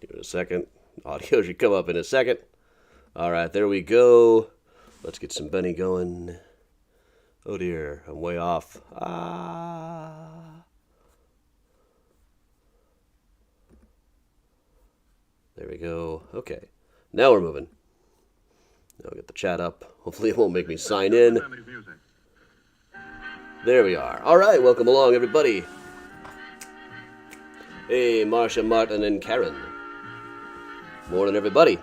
Give it a second. Audio should come up in a second. All right, there we go. Let's get some Benny going. Oh dear, I'm way off. There we go. Okay, now we're moving. Now I'll get the chat up. Hopefully it won't make me sign in. There we are. All right, welcome along, everybody. Hey, Marsha, Martin, and Karen. Morning, everybody.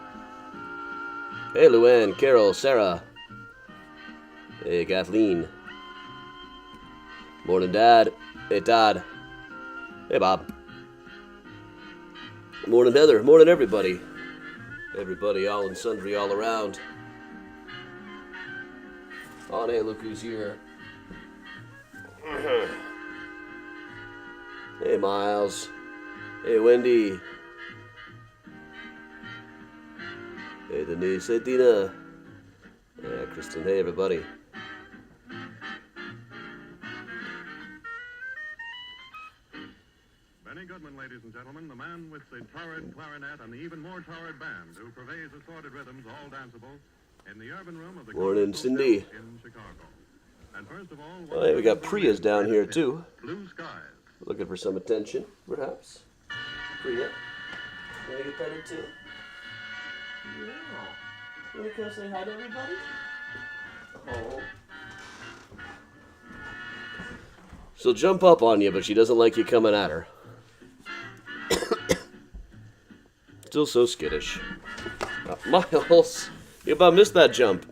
Hey, Luann, Carol, Sarah. Hey, Kathleen. Morning, Dad. Hey, Todd. Hey, Bob. Morning, Heather. Morning, everybody. Everybody, all and sundry, all around. Oh, hey, look who's here. Hey, Miles. Hey, Wendy. Hey, Denise. Hey, Dina. Yeah, Kristen. Hey, everybody. Benny Goodman, ladies and gentlemen, the man with the torrid clarinet and the even more torrid band who purveys assorted rhythms, all danceable, in the urban room of the Morning, Cindy. In Chicago. And first of all, Oh, hey, we got Priya's down here, too. Blue Skies. Looking for some attention, perhaps. Priya. Want to get petted, too? Yeah. You want to come say hi to everybody? Oh. She'll jump up on you, but she doesn't like you coming at her. Still so skittish. Miles, you about missed that jump.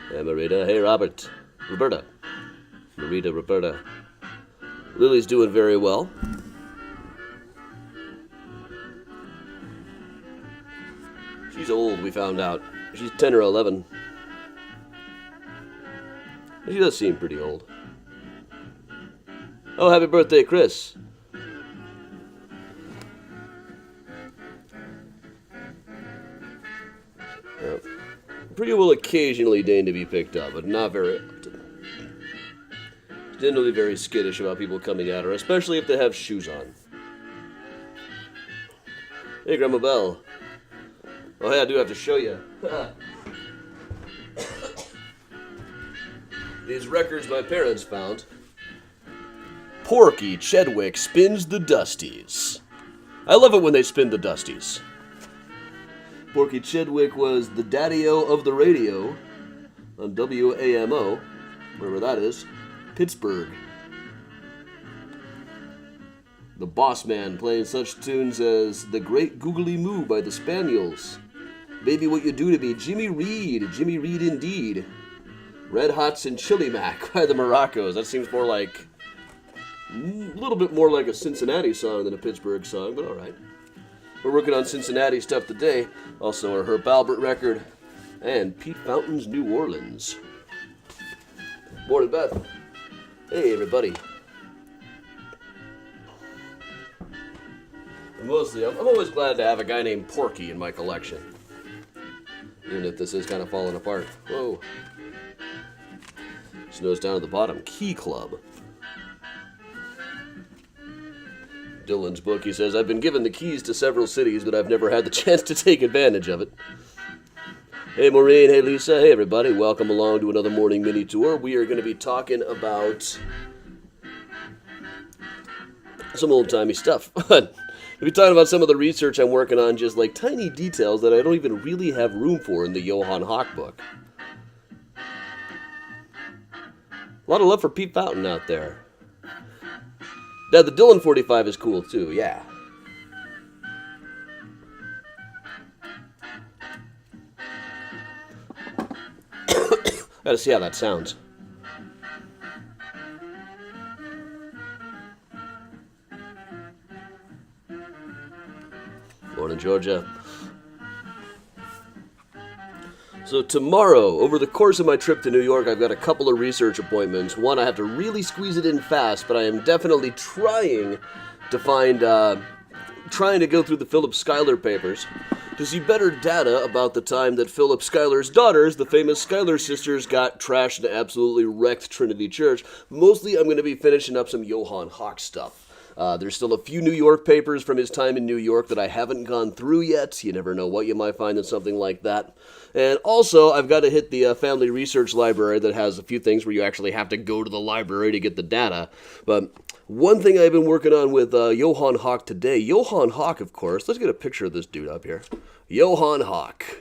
Hey, Marita. Hey, Robert. Roberta. Marita, Roberta. Lily's doing very well. She's old, we found out. She's 10 or 11. She does seem pretty old. Oh, happy birthday, Chris. Priya will occasionally deign to be picked up, but not very often. She's generally very skittish about people coming at her, especially if they have shoes on. Hey, Grandma Belle. Oh, hey, I do have to show you. These records my parents found. Porky Chedwick spins the Dusties. I love it when they spin the Dusties. Porky Chedwick was the daddy-o of the radio on WAMO, wherever that is, Pittsburgh. The boss man playing such tunes as The Great Googly Moo by the Spaniels, Baby What You Do to Me, Jimmy Reed indeed, Red Hots and Chili Mac by the Moroccos. That seems more like, a little bit more like a Cincinnati song than a Pittsburgh song, but all right. We're working on Cincinnati stuff today. Also our Herb Albert record. And Pete Fountain's New Orleans. Morning, Beth. Hey, everybody. I'm always glad to have a guy named Porky in my collection. Even if this is kind of falling apart. Whoa. Snow's down at the bottom. Key Club. Dylan's book, he says, I've been given the keys to several cities, but I've never had the chance to take advantage of it. Hey, Maureen. Hey, Lisa. Hey, everybody. Welcome along to another morning mini tour. We are going to be talking about some old-timey stuff. We'll be talking about some of the research I'm working on, just like tiny details that I don't even really have room for in the Johann Hoch book. A lot of love for Pete Fountain out there. Yeah, the Dylan 45 is cool too, yeah. Gotta see how that sounds. Morning, Georgia. So tomorrow, over the course of my trip to New York, I've got a couple of research appointments. One, I have to really squeeze it in fast, but I am definitely trying to find, trying to go through the Philip Schuyler papers. To see better data about the time that Philip Schuyler's daughters, the famous Schuyler sisters, got trashed and absolutely wrecked Trinity Church, mostly I'm going to be finishing up some Johann Hoch stuff. There's still a few New York papers from his time in New York that I haven't gone through yet. You never know what you might find in something like that. And also, I've got to hit the Family Research Library that has a few things where you actually have to go to the library to get the data. But one thing I've been working on with Johann Hoch today, Johann Hoch, of course, let's get a picture of this dude up here. Johann Hoch.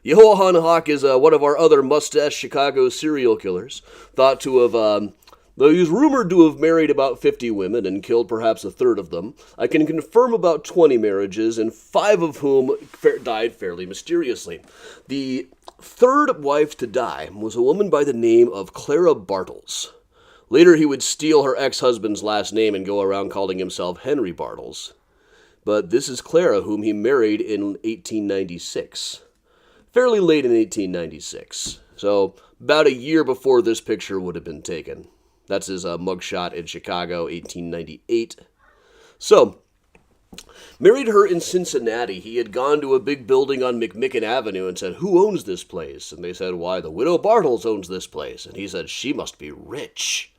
Johann Hoch is one of our other mustache Chicago serial killers, thought to have... Though he was rumored to have married about 50 women and killed perhaps a third of them, I can confirm about 20 marriages, and 5 of whom died fairly mysteriously. The third wife to die was a woman by the name of Clara Bartels. Later he would steal her ex-husband's last name and go around calling himself Henry Bartels. But this is Clara, whom he married in 1896. Fairly late in 1896. So about a year before this picture would have been taken. That's his mugshot in Chicago, 1898. So, married her in Cincinnati. He had gone to a big building on McMicken Avenue and said, "Who owns this place?" And they said, "Why, the widow Bartels owns this place." And he said, "She must be rich."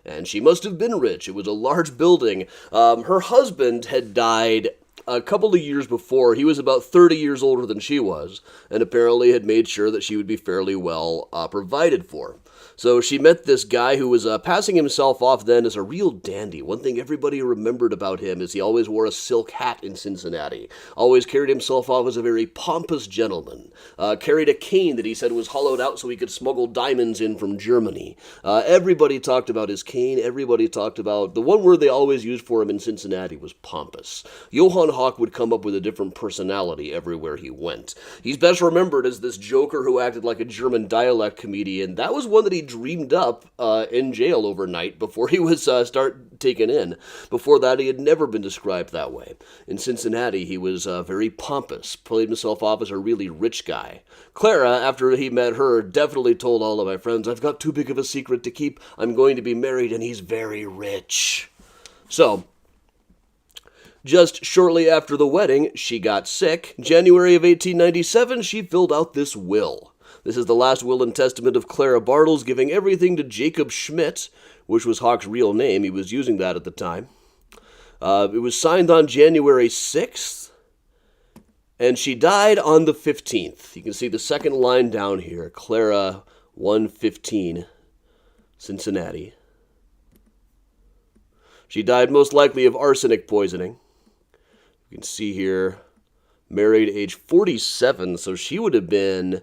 And she must have been rich. It was a large building. Her husband had died a couple of years before. He was about 30 years older than she was, and apparently had made sure that she would be fairly well provided for. So she met this guy who was passing himself off then as a real dandy. One thing everybody remembered about him is he always wore a silk hat in Cincinnati, always carried himself off as a very pompous gentleman, carried a cane that he said was hollowed out so he could smuggle diamonds in from Germany. Everybody talked about his cane. Everybody talked about, the one word they always used for him in Cincinnati was pompous. Johann Hoch would come up with a different personality everywhere he went. He's best remembered as this joker who acted like a German dialect comedian. That was one that he dreamed up in jail overnight before he was taken in. Before that, he had never been described that way. In Cincinnati, he was very pompous, played himself off as a really rich guy. Clara, after he met her, definitely told all of my friends, "I've got too big of a secret to keep. I'm going to be married, and he's very rich." So, just shortly after the wedding, she got sick. January of 1897, she filled out this will. This is the last will and testament of Clara Bartels, giving everything to Jacob Schmidt, which was Hoch's real name. He was using that at the time. It was signed on January 6th, and she died on the 15th. You can see the second line down here, Clara 115, Cincinnati. She died most likely of arsenic poisoning. You can see here, married age 47, so she would have been,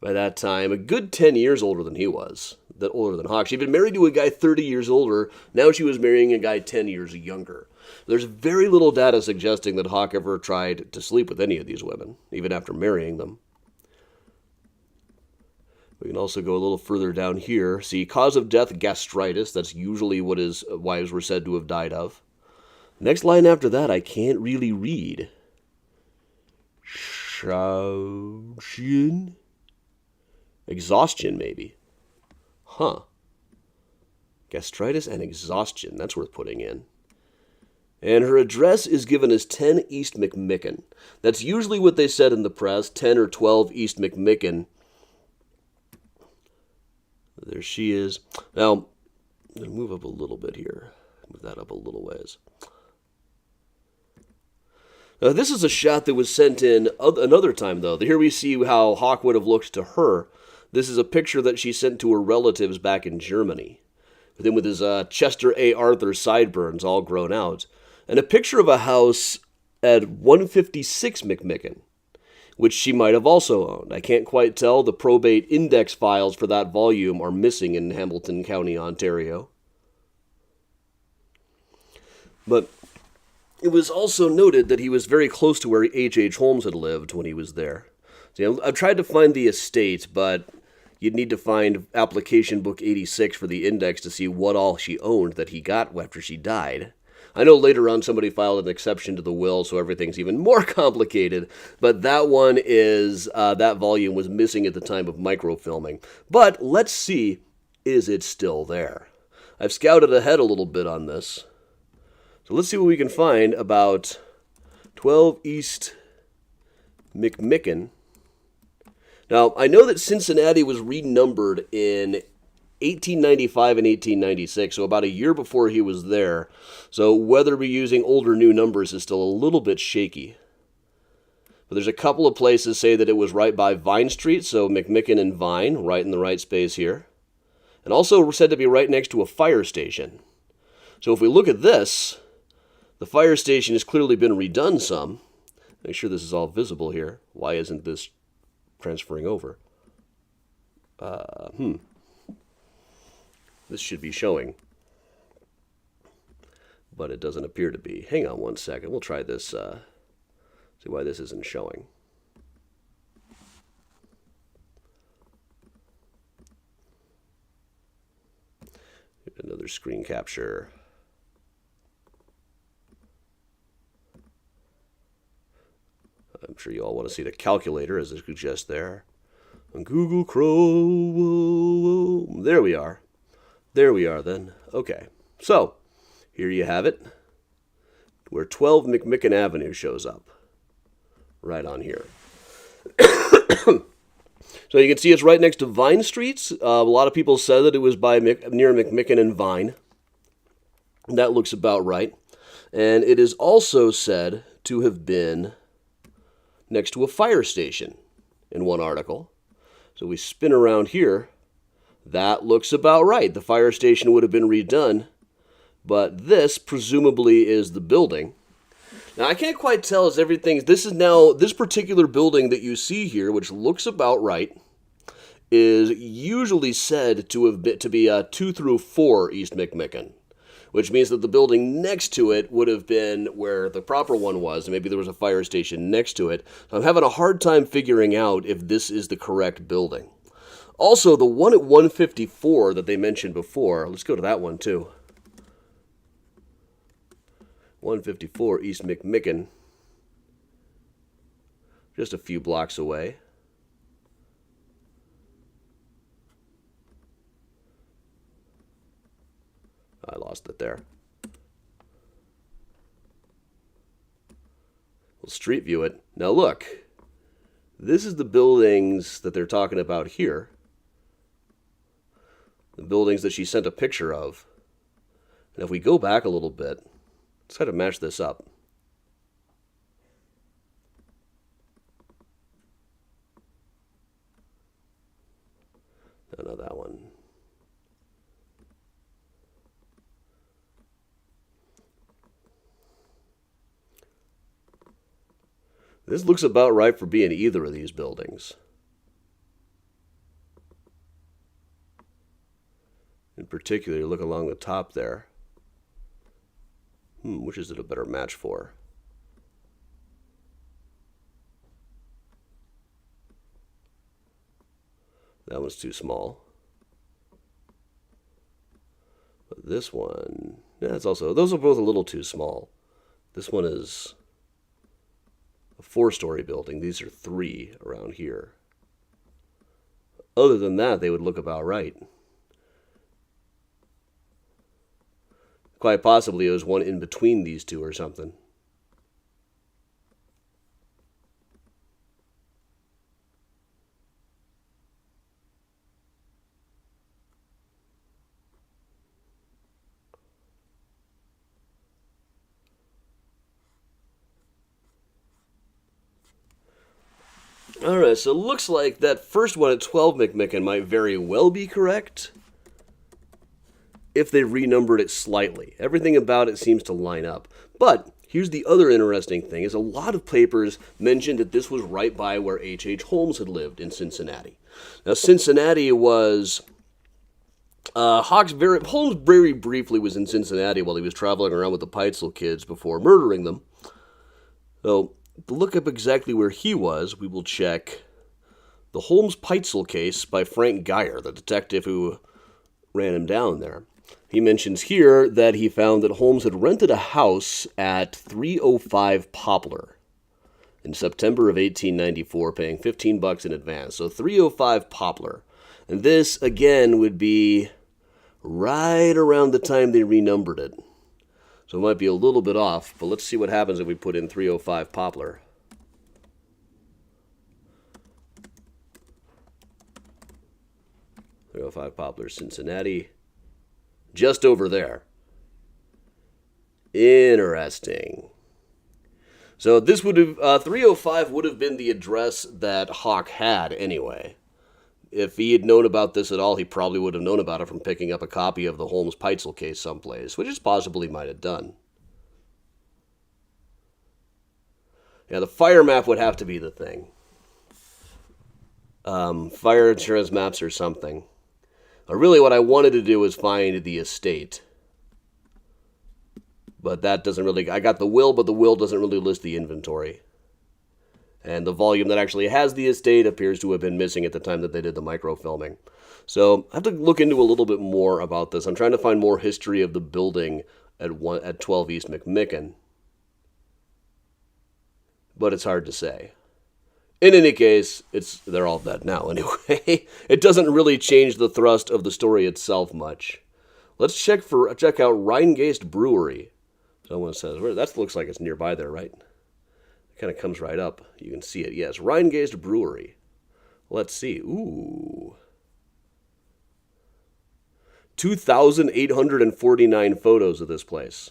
by that time, a good 10 years older than he was, older than Hoch. She'd been married to a guy 30 years older. Now she was marrying a guy 10 years younger. There's very little data suggesting that Hoch ever tried to sleep with any of these women, even after marrying them. We can also go a little further down here. See, cause of death, gastritis. That's usually what his wives were said to have died of. Next line after that, I can't really read. Exhaustion, maybe. Huh. Gastritis and exhaustion. That's worth putting in. And her address is given as 10 East McMicken. That's usually what they said in the press, 10 or 12 East McMicken. There she is. Now, I'm going to move up a little bit here. Move that up a little ways. Now, this is a shot that was sent in another time, though. Here we see how Hoch would have looked to her. This is a picture that she sent to her relatives back in Germany. With him with his Chester A. Arthur sideburns all grown out. And a picture of a house at 156 McMicken, which she might have also owned. I can't quite tell. The probate index files for that volume are missing in Hamilton County, Ontario. But it was also noted that he was very close to where H.H. Holmes had lived when he was there. So, I've tried to find the estate, but you'd need to find application book 86 for the index to see what all she owned that he got after she died. I know later on somebody filed an exception to the will, so everything's even more complicated, but that one is, that volume was missing at the time of microfilming. But let's see, is it still there? I've scouted ahead a little bit on this. So let's see what we can find about 12 East McMicken. Now, I know that Cincinnati was renumbered in 1895 and 1896, so about a year before he was there. So whether we're using old or new numbers is still a little bit shaky. But there's a couple of places say that it was right by Vine Street, so McMicken and Vine, right in the right space here. And also said to be right next to a fire station. So if we look at this, the fire station has clearly been redone some. Make sure this is all visible here. Why isn't this transferring over? This should be showing. But it doesn't appear to be. Hang on one second. We'll try this. See why this isn't showing. Another screen capture. I'm sure you all want to see the calculator, as it suggests there. On Google Chrome. There we are. There we are then. Okay. So, here you have it. Where 12 McMicken Avenue shows up. Right on here. So you can see it's right next to Vine Streets. A lot of people said that it was near McMicken and Vine. That looks about right. And it is also said to have been next to a fire station in one article. So we spin around here. That looks about right. The fire station would have been redone. But this presumably is the building. Now, I can't quite tell as everything. This is now, this particular building that you see here, which looks about right, is usually said to be 2 through 4 East McMicken, which means that the building next to it would have been where the proper one was, and maybe there was a fire station next to it. So I'm having a hard time figuring out if this is the correct building. Also, the one at 154 that they mentioned before, let's go to that one too. 154 East McMicken, just a few blocks away. I lost it there. We'll street view it. Now look, this is the buildings that they're talking about here. The buildings that she sent a picture of. And if we go back a little bit, let's try to match this up. No, that one. This looks about right for being either of these buildings. In particular, look along the top there. Which is it a better match for? That one's too small. But this one, yeah, it's also, those are both a little too small. This one is a 4-story building. These are 3 around here. Other than that, they would look about right. Quite possibly it was one in between these two or something. Alright, so it looks like that first one at 12 McMicken might very well be correct if they renumbered it slightly. Everything about it seems to line up. But here's the other interesting thing, is a lot of papers mentioned that this was right by where H.H. Holmes had lived in Cincinnati. Now, Cincinnati was... Holmes very briefly was in Cincinnati while he was traveling around with the Peitzel kids before murdering them. So, to look up exactly where he was, we will check the Holmes-Peitzel case by Frank Geyer, the detective who ran him down there. He mentions here that he found that Holmes had rented a house at 305 Poplar in September of 1894, paying $15 in advance. So 305 Poplar. And this, again, would be right around the time they renumbered it. So it might be a little bit off, but let's see what happens if we put in 305 Poplar. 305 Poplar, Cincinnati. Just over there. Interesting. So this would have, 305 would have been the address that Hoch had anyway. If he had known about this at all, he probably would have known about it from picking up a copy of the Holmes-Peitzel case someplace, which is possible he might have done. Yeah, the fire map would have to be the thing. Fire insurance maps or something. But really what I wanted to do was find the estate. But that doesn't really... I got the will, but the will doesn't really list the inventory. And the volume that actually has the estate appears to have been missing at the time that they did the microfilming. So I have to look into a little bit more about this. I'm trying to find more history of the building at 12 East McMicken. But it's hard to say. In any case, they're all dead now anyway. It doesn't really change the thrust of the story itself much. Let's check out Rheingeist Brewery. Someone says, that looks like it's nearby there, right? It kind of comes right up. You can see it. Yes, Rheingeist Brewery. Let's see. Ooh. 2,849 photos of this place.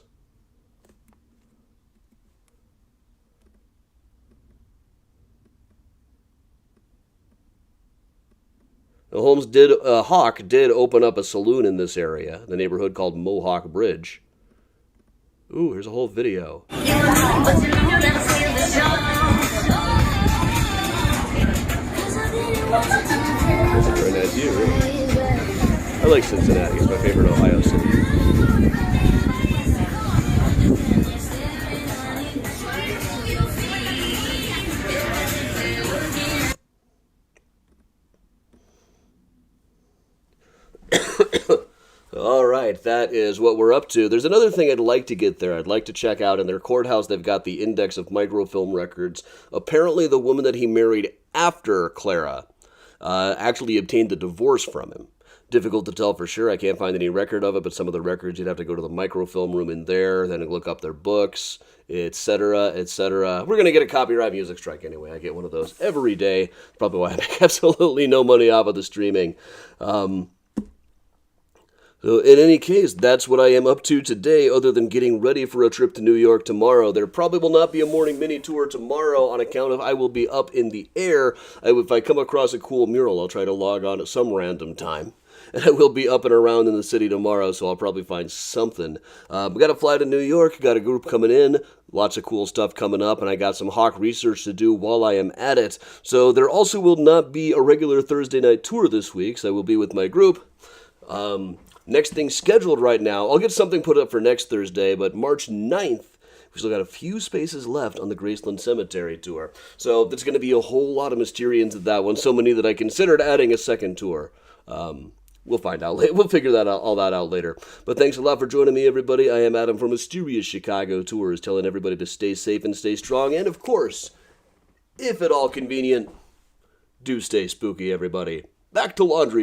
Now, Hoch did open up a saloon in this area, the neighborhood called Mohawk Bridge. Ooh, here's a whole video. That's a very nice view, really. I like Cincinnati. It's my favorite Ohio city. All right, that is what we're up to. There's another thing I'd like to get there. I'd like to check out. In their courthouse, they've got the index of microfilm records. Apparently, the woman that he married after Clara actually obtained the divorce from him. Difficult to tell for sure. I can't find any record of it, but some of the records, you'd have to go to the microfilm room in there, then look up their books, etc., etc. We're going to get a copyright music strike anyway. I get one of those every day. Probably why I make absolutely no money off of the streaming. So in any case, that's what I am up to today, other than getting ready for a trip to New York tomorrow. There probably will not be a morning mini tour tomorrow on account of I will be up in the air. If I come across a cool mural, I'll try to log on at some random time. And I will be up and around in the city tomorrow, so I'll probably find something. We got to fly to New York, got a group coming in, lots of cool stuff coming up, and I got some Hoch research to do while I am at it. So there also will not be a regular Thursday night tour this week, so I will be with my group. Next thing scheduled right now, I'll get something put up for next Thursday, but March 9th, we still got a few spaces left on the Graceland Cemetery tour. So there's going to be a whole lot of Mysterians at that one, so many that I considered adding a second tour. We'll find out later. We'll figure all that out later. But thanks a lot for joining me, everybody. I am Adam from Mysterious Chicago Tours, telling everybody to stay safe and stay strong. And of course, if at all convenient, do stay spooky, everybody. Back to laundry.